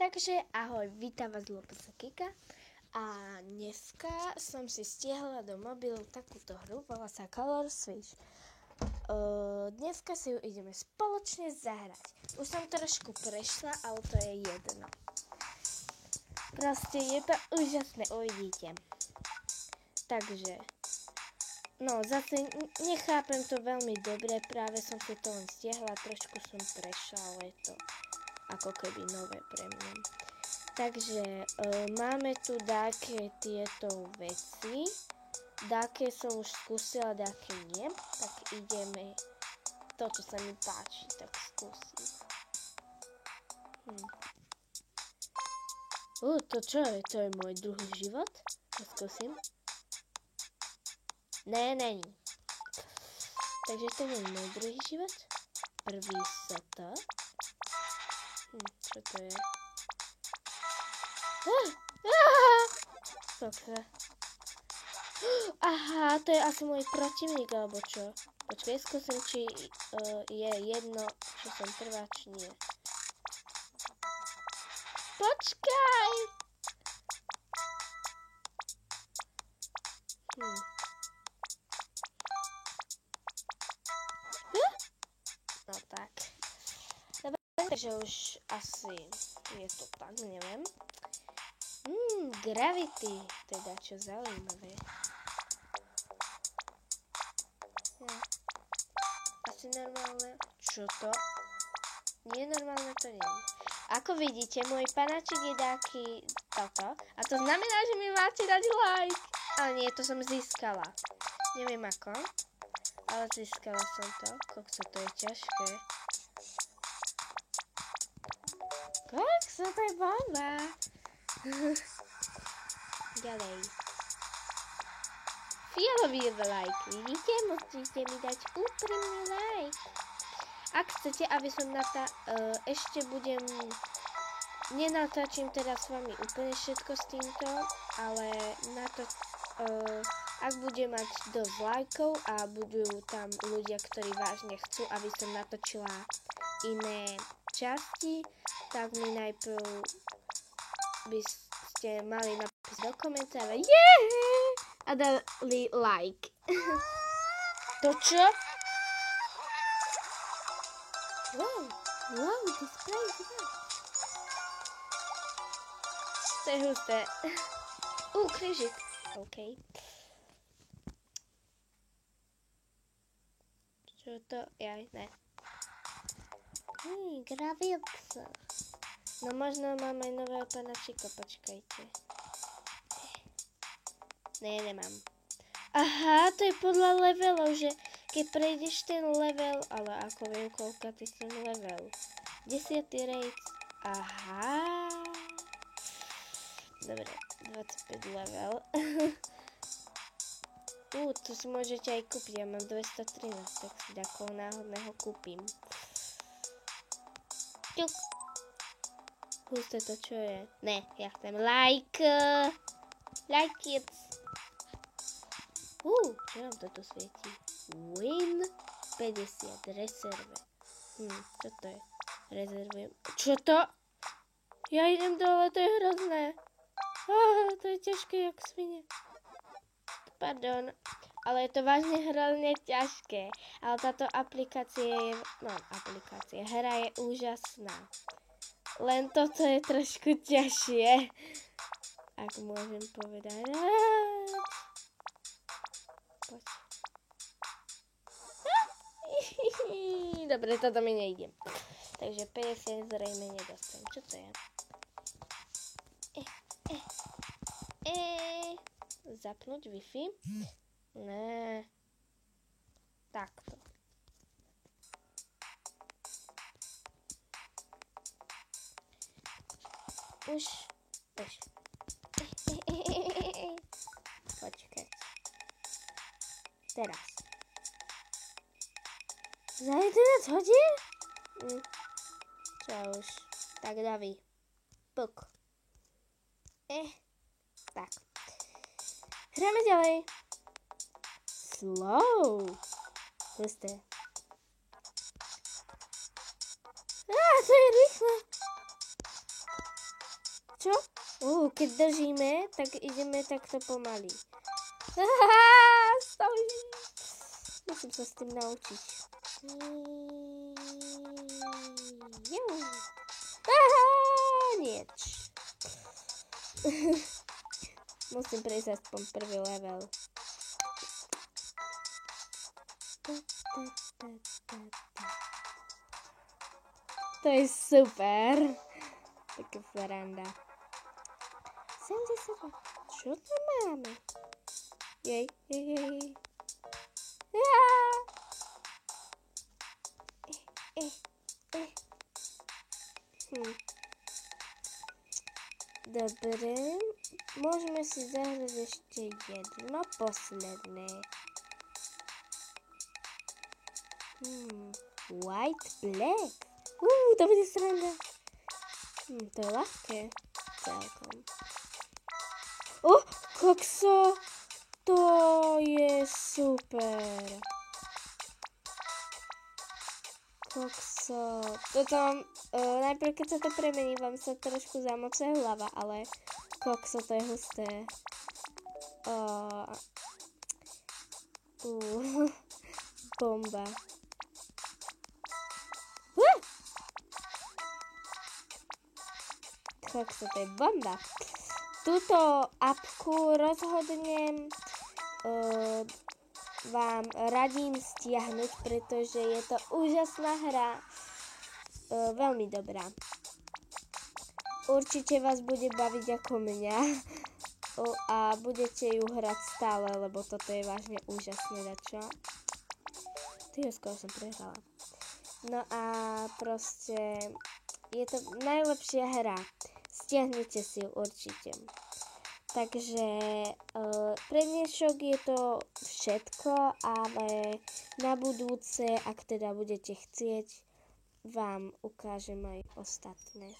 Takže ahoj, vítam vás Lopesa Kika a dneska som si stiahla do mobilu takúto hru, volá sa Color Switch. Dneska si ju ideme spoločne zahrať. Už som trošku prešla, ale to je jedno. Proste je to úžasné, uvidíte. Takže, no zase nechápem to veľmi dobre, práve som si to len stiahla, trošku som prešla, ale je to ako keby nové pre mňa. Takže máme tu dáke tieto veci. Dáke som už skúsila, dáke nie. Tak ideme to, čo sa mi páči, tak skúsim. To čo je? To je môj druhý život? To skúsim. Ne, není. Takže to nie je môj druhý život. Prvý soto. Čo to je? Aha, to je asi môj protivník, alebo čo? Počkaj, skúsim, či je jedno, čo som prvá, či nie. Počkaj! No tak. Takže už asi je to tak, neviem. Gravity, teda čo zaujímavé. Asi normálne. Čo to? Nie normálne to nie. Ako vidíte, môj panáčik je taký toto. A to znamená, že mi máte dať like. Ale nie, to som získala. Neviem ako. Ale získala som to. Kokso, to je ťažké. Kokso, to je bomba. Ďalej. Fialový like. Vidíte? Musíte mi dať úprimný like. Ak chcete, aby som ešte budem... Nenatáčim teda s vami úplne všetko s týmto, ale ak budem mať dosť lajkov a budú tam ľudia, ktorí vážne chcú, aby som natočila iné časti, tak mi najprv by ste mali napísať do komentára a dali like. To čo? Wow, display. To je husté. Krížik. OK. Čo to? Jaj, ne. Gravilko. No možno mám aj nového panáčika, počkajte. Ne, nemám. Aha, to je podľa levelov, že keď prejdeš ten level, ale ako viem, koľka ty som level. 10. raid. Aha. Dobre, 25 level. Tu si môžete aj kúpiť, ja mám 213, tak si takého náhodného kúpim. Ťuk. Husté to, čo je? Ne, ja chcem like. Like it. Čo nám toto svieti? Win 50, rezerve. Čo to je? Rezervujem. Čo to? Ja idem dole, to je hrozné. To je ťažké jak svine. Pardon, ale je to vážne hrozne ťažké. Ale táto aplikácia je... hra je úžasná. Len toto je trošku ťažšie. Ak môžem povedať. Poď. Dobre, toto mi nejde. Takže 50 zrejme nedostanem. Čo to je? Zapnúť Wi-Fi? Ne. Takto. Už. Počkaj. Teraz. Za 11 hodín? Čo už? Tak dávaj. Puk. Tak. Hráme ďalej. Slow. Husté. To je rýchle. Keď držíme, tak ideme takto pomaly. Musím sa s tým naučiť. Nieč. Musím prejsť aspoň prvý level. To je super. Taká veranda. 72. Čo to máme? Jej. Dobre. Môžeme si zahrať ešte jedno posledné. White black. To bude sranda. To je ľahké. Celkom. Kokso. To je super. Kokso. Toto, najprv keď sa to premení, vám sa trošku zamoce hlava, ale kokso, to je husté. Bomba. Kokso, to je bomba. Túto apku rozhodne vám radím stiahnuť, pretože je to úžasná hra. Veľmi dobrá. Určite vás bude baviť ako mňa. A budete ju hrať stále, lebo toto je vážne úžasné dačo. Skoro som prehrala. No a proste je to najlepšia hra. Stiahnite si ju určite. Takže pre dnešok je to všetko, ale na budúce, ak teda budete chcieť, vám ukážem aj ostatné.